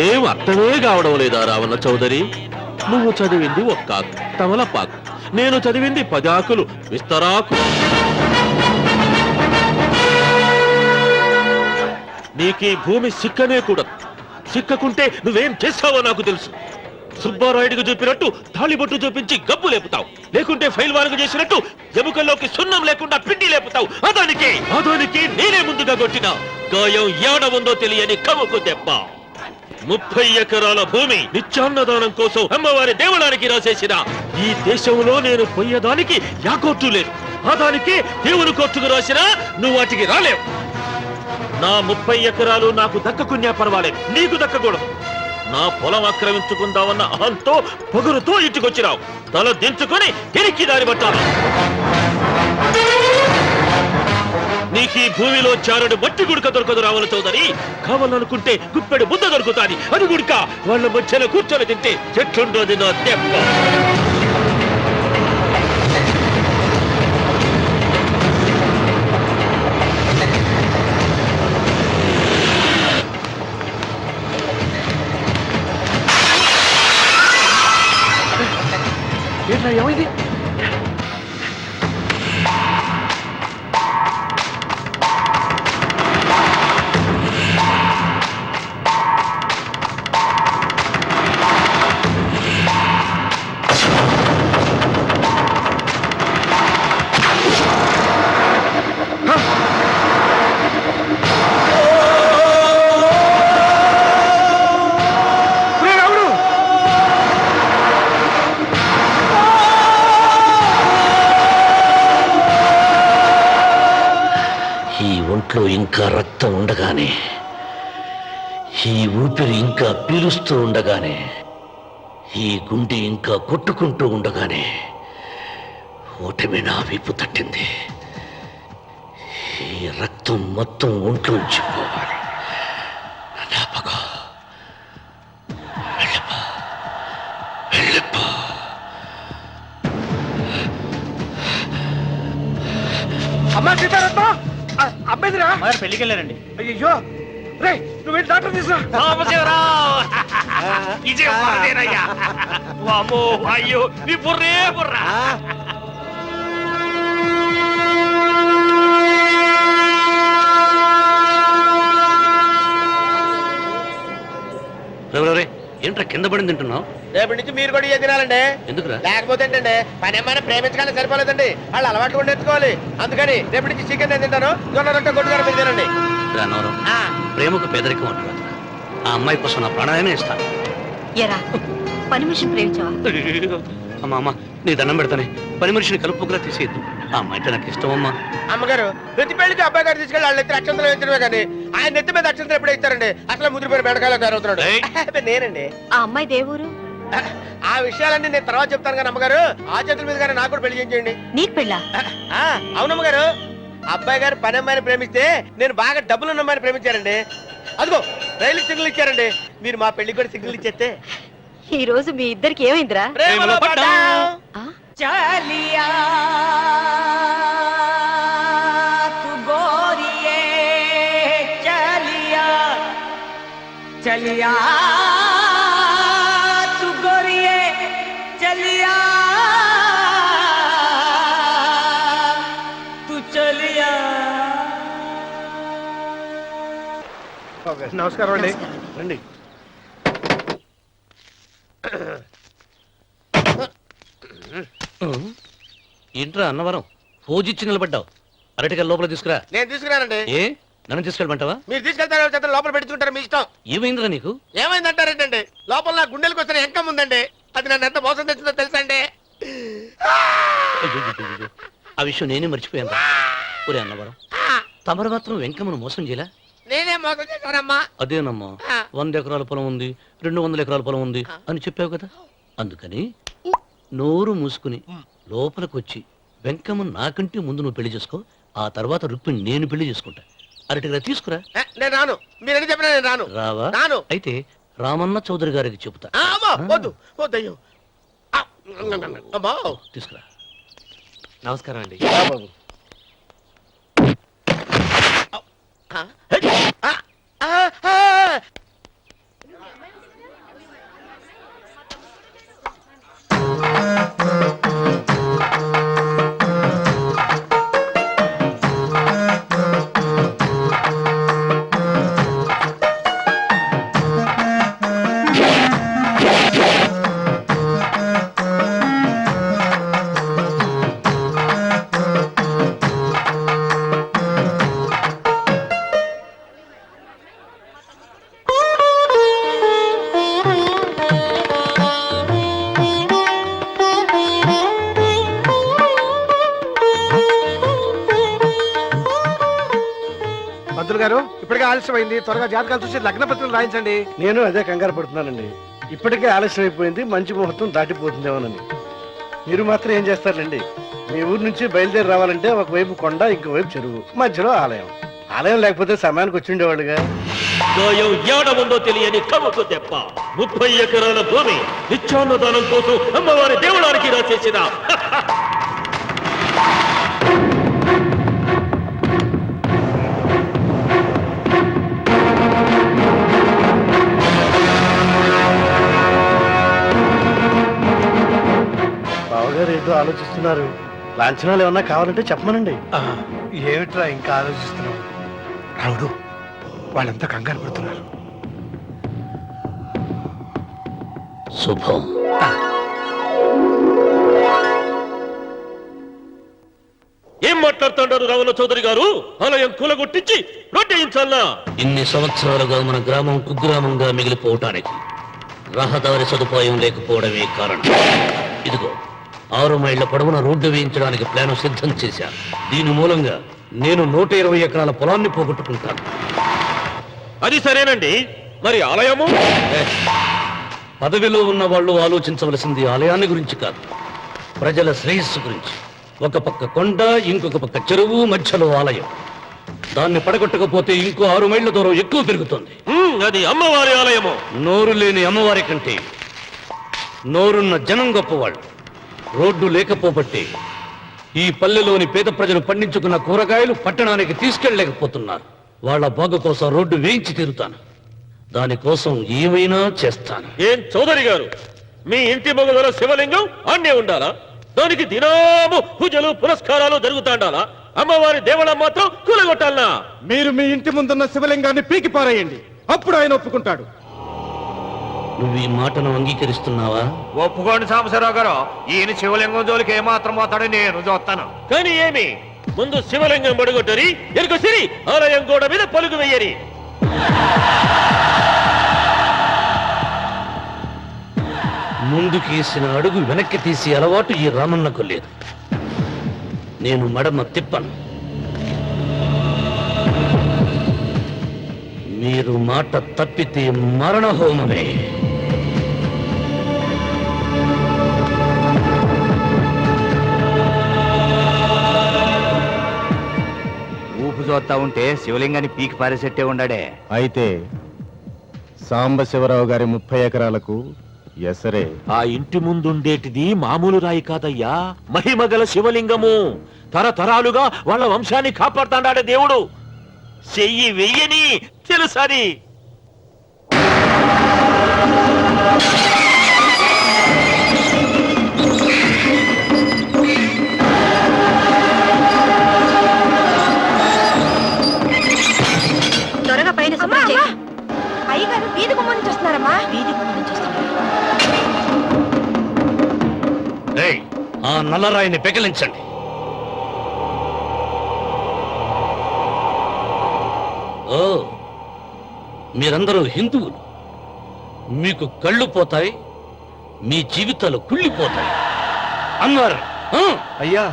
ఏం అర్థమే కావడం లేదా రావణ చౌదరి? నువ్వు చదివింది ఒక్క తమలపాకు, నేను చదివింది 10 ఆకులు విస్తరాకు. నీకీ భూమి సిక్కనే కూడదు. సిక్కకుంటే నువ్వేం చేస్తావో నాకు తెలుసు. సుబ్బారాయుడికి చూపినట్టు తాళిబొట్టు చూపించి గబ్బు లేపుతావు, లేకుంటే ఫైల్ వారకు చేసినట్టు ఎముకల్లోకి సున్నం లేకుండా పిండి లేపుతావు. అదానికి నేనే ముందుగా కొట్టిన గాయం ఏడ ఉందో తెలియని కవుకు దెబ్బ. 30 ఎకరాల భూమి నిత్యాన్నదానం కోసం అమ్మవారి దేవళానికి రాసేసిన ఈ దేశంలో నేను పోయేదానికి యాకోర్టు లేదు. అదానికి దేవుని కోర్టుకు రాసినా నువ్వు వాటికి రాలేవు. నా 30 ఎకరాలు నాకు దక్కకున్నా పర్వాలేదు, నీకు దక్కకూడదు. నా పొలం ఆక్రమించుకుందామన్న అహంతో పొగరుతో ఇంటికొచ్చినావు. తల దించుకొని తిరిగి దారి పట్టాలి. నీకీ భూమిలో చారుడు మట్టి గుడక దొరకదు రావణ చౌదరి. కావాలనుకుంటే గుప్పెడు బుద్ధ దొరుకుతాది. అది గుడక వాళ్ళ మధ్యలో కూర్చొని తింటే చెట్లుండోది నా దెబ్బ. ఏమైంది? ఒంట్లో ఇంకా రక్తం ఉండగానే, ఈ ఊపిరి ఇంకా పీలుస్తూ ఉండగానే, ఈ గుండె ఇంకా కొట్టుకుంటూ ఉండగానే ఓటమి నా వీపు తట్టింది. ఈ రక్తం మొత్తం ఒంట్లోంచి పోవాలి. వెళ్ళిపో. అమ్మా సీతారత్న, అమ్మాయిదిరా పెళ్లికి వెళ్ళారండి. అయ్యో రే, నువ్వు వెళ్ళి డాక్టర్ తీసుకురా. అయ్యో నీ బుర్రే బుర్రా. ఏంట్రా కింద పడింది తింటున్నావు? రేపటి నుంచి మీరు కూడా ఇదే తినాలండి. ఎందుకురా? లేకపోతే ఏంటండి, పని ఏమైనా ప్రేమించగానే సరిపోలేదండి, వాళ్ళు అలవాటు కూడా నేర్చుకోవాలి. అందుకని రేపటి నుంచి చికెన్ నేను తింటాను, జొన్న రొట్టె కొట్టుగారు మీరు తినండి. ప్రేమకు పేదరికం అంటారు. ఆ అమ్మాయి కోసం నా ప్రాణాలనే ఇస్తాను. పని మనిషిని ప్రేమించావా? అమ్మా అమ్మ, నీ దండం పెడతానే, పని మనిషిని కలుపుకులా తీసేయద్దు. ఆ అమ్మాయి నాకు ఇష్టం అమ్మా. అమ్మగారు ప్రతి పెళ్లికి అబ్బాయి గారు తీసుకెళ్ళి వాళ్ళు ఎత్తి అక్షంతలు వేయించడమే కానీ ఆయన నెత్తి మీద అక్షంతలు ఎప్పుడు ఇస్తారండి? అసలు ముదిరిపోయిన బెడకాయలో తయారవుతున్నాడు. నేనండి. ఆ అమ్మాయి దేవురు. ఆ విషయాలన్నీ నేను తర్వాత చెప్తాను కానీ అమ్మగారు, ఆ చేతుల మీద కానీ నాకు కూడా పెళ్లి చేయండి. నీకు పెళ్ళా? అవునమ్మగారు, అబ్బాయి గారు పని అమ్మాయిని ప్రేమిస్తే నేను బాగా డబ్బులు ఉన్న అమ్మాయిని ప్రేమించారండి. అదిగో రైలు సిగ్నల్ ఇచ్చారండి. మీరు మా పెళ్లికి కూడా సిగ్నల్ ఇచ్చేస్తే ఈ రోజు మీ ఇద్దరికి ఏమైందిరా? ప్రేమలో పడ్డాం. చలియా తు గోరియే చలియా చలియా తు గోరియే చలియా తు చలియా. నమస్కారం అండి. రండి. ఏంట్రా అన్నవరం పూజిచ్చి నిలబడ్డావు? అరటిగా లోపల తీసుకురా. నేను తీసుకురానండి. ఏ నన్ను తీసుకెళ్ళమంటావా? మీరు తీసుకెళ్తారు, లోపల పెట్టుకుంటారు, మీ ఇష్టం. ఏమైందిరా నీకు? ఏమైందంటారేంటండి? లోపల నా గుండెలకు వస్తున్న ఎంకం ఉందండి, అది నన్ను ఎంత మోసం తెచ్చిందో తెలుసా అండి? ఆ విషయం నేనే మర్చిపోయాను. ఒరే అన్నవరం, తమరు మాత్రం వెంకమ్మను మోసం చేయలే? నేనే మోసం చేశానమ్మా. అదేనమ్మా, 100 ఎకరాల పొలం ఉంది, 200 ఎకరాల పొలం ఉంది అని చెప్పావు కదా. అందుకని నోరు మూసుకుని లోపలికి వచ్చి వెంకమ్మ నాకంటే ముందు నువ్వు పెళ్లి చేసుకో, ఆ తర్వాత రుక్మిణి నేను పెళ్లి చేసుకుంటా. అరటిగా తీసుకురా. నేను రాను. మీరని చెప్పినా నేను రాను. రావా? రాను. అయితే రామన్న చౌదరి గారికి చెబుతా. వద్దు వద్దయ్యో. తీసుకురా. నమస్కారం అండి. ఆలస్యమైంది. త్వరగా జాతకాలు చూసి లగ్న పత్రికలు రాయించండి. నేను అదే కంగారు పడుతున్నానండి. ఇప్పటికే ఆలస్యం అయిపోయింది, మంచి ముహూర్తం దాటిపోతుందేమోనని. మీరు మాత్రం ఏం చేస్తారండి? మీ ఊరు నుంచి బయలుదేరి రావాలంటే ఒకవైపు కొండ, ఇంకోవైపు చెరువు, మధ్యలో ఆలయం. ఆలయం లేకపోతే సమయానికి వచ్చి ఉండేవాళ్ళుగా. గాయం ఏడ ఉందో తెలియని కమ్మకు దెబ్బ. 30 ఎకరాల భూమి నిత్యాన్నదానం కోసం అమ్మవారి దేవుడానికి రాసేసిన బావగారు ఏదో ఆలోచిస్తున్నారు. లాంఛనాలు ఏమన్నా కావాలంటే చెప్పమనండి. ఏమిట్రా ఇంకా ఆలోచిస్తున్నావు? రావుడు, వాళ్ళంతా కంగారు పడుతున్నారు. శుభం. ఏం మాట్లాడుతుంటారు రావణ చౌదరి గారు? ఆలయం కూలగొట్టించి రొట్టేయించాలనా? ఇన్ని సంవత్సరాలుగా మన గ్రామం కుగ్రామంగా మిగిలిపోవటానికి రహదారి సదుపాయం లేకపోవడమే కారణం. ఇదిగో 6 మైళ్ళ పొడవున రోడ్డు వేయించడానికి ప్లాను సిద్ధం చేశాను. దీని మూలంగా నేను 120 ఎకరాల పొలాన్ని పోగొట్టుకుంటాను. అది సరేనండి, మరి ఆలయము? పదవిలో ఉన్న వాళ్ళు ఆలోచించవలసింది ఆలయాన్ని గురించి కాదు, ప్రజల శ్రేయస్సు గురించి. ఒక పక్క కొండ, ఇంకొక పక్క చెరువు, మధ్యలో ఆలయం. దాన్ని పడగొట్టకపోతే ఇంకో 6 మైళ్ళ దూరం ఎక్కువ పెరుగుతుంది. అది అమ్మవారి ఆలయము. నోరు లేని అమ్మవారి కంటే నోరున్న జనం గొప్పవాళ్ళు. రోడ్డు లేకపోబట్టే ఈ పల్లెలోని పేద ప్రజలు పండించుకున్న కూరగాయలు పట్టణానికి తీసుకెళ్లలేకపోతున్నారు. వాళ్ళ బాగు కోసం రోడ్డు వేయించి తీరుతాను. దానికోసం ఏమైనా చేస్తాను. ఏం చౌదరి గారు, మీ ఇంటి మొగల శివలింగం అన్నే ఉండాలా? దానికి దినాము పూజలు పురస్కారాలు జరుగుతాండాలా? అమ్మవారి దేవళం మాత్రం కూలగొట్టాలనా? మీరు మీ ఇంటి ముందున్న శివలింగాన్ని పీకి పారేయండి, అప్పుడు ఆయన ఒప్పుకుంటాడు. నువ్వు ఈ మాటను అంగీకరిస్తున్నావా? ఒప్పుకోండి సాంబశివరావు గారు, ఈయన శివలింగం జోలికి ఏమాత్రం పోతాడో నేను చూస్తాను. కానీ ఏమి, ముందు శివలింగం పడగొట్టరి, ఎరుక సిరి ఆలయం గోడ మీద పలుగు వెయ్యరి. ముందుకేసిన అడుగు వెనక్కి తీసి అలవాటు ఈ రామన్నకు లేదు. నేను మడమ తిప్పను. మీరు మాట తప్పితే మరణహోమమే. ఊపు చూస్తా ఉంటే శివలింగాన్ని పీకి పారేసెట్టే ఉండాడే. అయితే సాంబశివరావు గారి 30 ఎకరాలకు ఎసరే. ఆ ఇంటి ముందుండేటిది మామూలు రాయి కాదయ్యా, మహిమగల శివలింగము. తరతరాలుగా వాళ్ళ వంశాన్ని కాపాడుతాడాడే దేవుడు. చెయ్యి వెయ్యని తెలుసని. త్వరగా పైన శుభ్రం చేయి. అయ్యగారు వీధి గుమ్మం నుంచి వస్తున్నారమ్మా. వీధి గుమ్మం నుంచి వస్తున్నారు. ఏయ్, ఆ నల్లరాయిని పెకిలించండి. ఓ, మీరందరూ హిందువులు. మీకు కళ్ళు పోతాయి, మీ జీవితాలు కుళ్ళిపోతాయి అన్నారు. అయ్యా,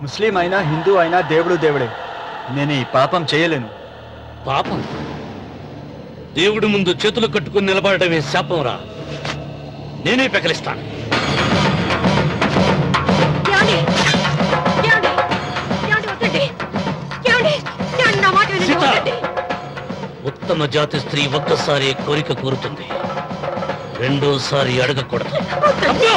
ముస్లిం అయినా హిందూ అయినా దేవుడు దేవుడే. నేను ఈ పాపం చేయలేను. పాపం? దేవుడి ముందు చేతులు కట్టుకుని నిలబడటమే శాపం రా. నేనే పెకలిస్తాను. ఏమండి? ఏమండి? ఏమండి వద్దండి. ఏమండి? ఏమండి నా మాట వినండి, సీత! వద్దండి. ఉత్తమ జాతి స్త్రీ ఒక్కసారి కోరిక కోరుతుంది, రెండోసారి అడగకూడదు. అబ్బో!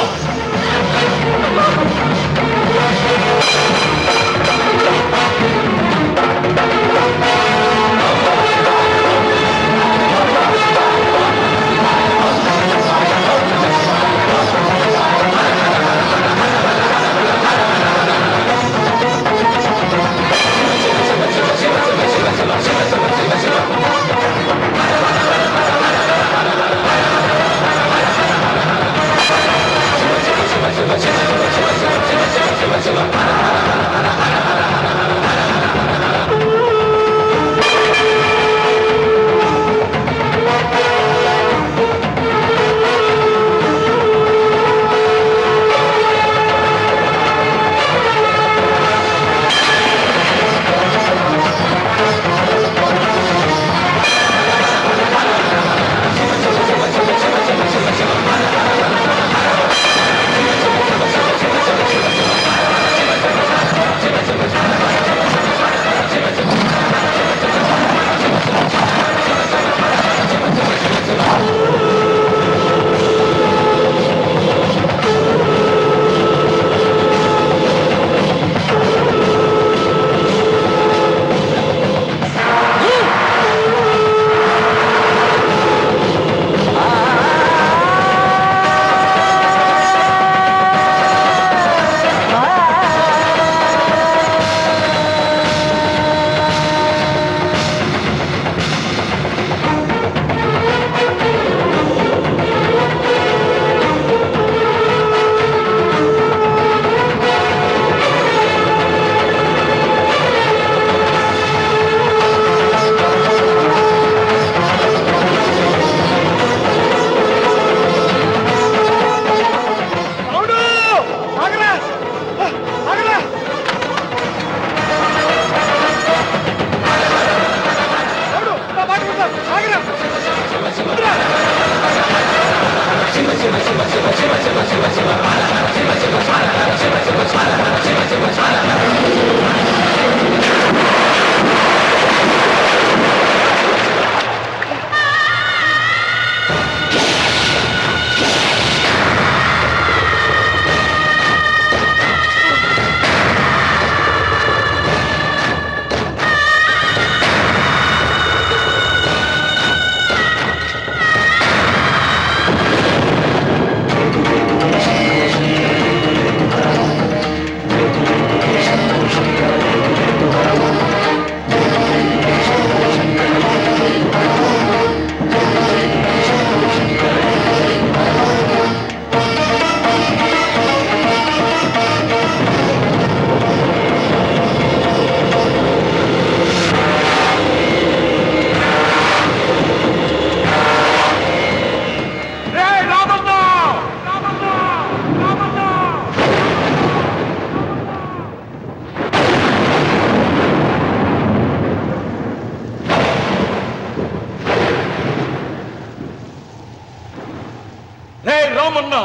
రామన్న,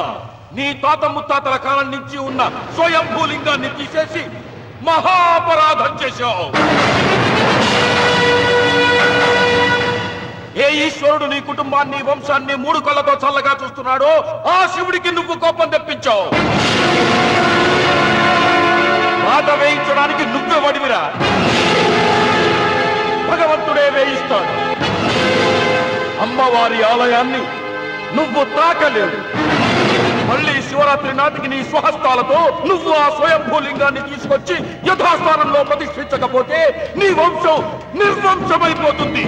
నీ తాత ముత్తాతల కాలం నుంచి ఉన్న స్వయంభూలింగాన్ని తీసేసి మహాపరాధం చేశావు. ఏ ఈశ్వరుడు నీ కుటుంబాన్ని వంశాన్ని 3 కళ్ళతో చల్లగా చూస్తున్నాడో ఆ శివుడికి నువ్వు కోపం తెప్పించావు. బాధ వేయించడానికి నువ్వే వడివిరా, భగవంతుడే వేయిస్తాడు. అమ్మవారి ఆలయాన్ని నువ్వు తాకలేవు. మళ్ళీ శివరాత్రి నాటికి నీ స్వహస్తాలతో నువ్వు ఆ స్వయంభూలింగాన్ని తీసుకొచ్చి యథాస్థానంలో ప్రతిష్ఠించకపోతే నీ వంశం నిర్వంశమైపోతుంది.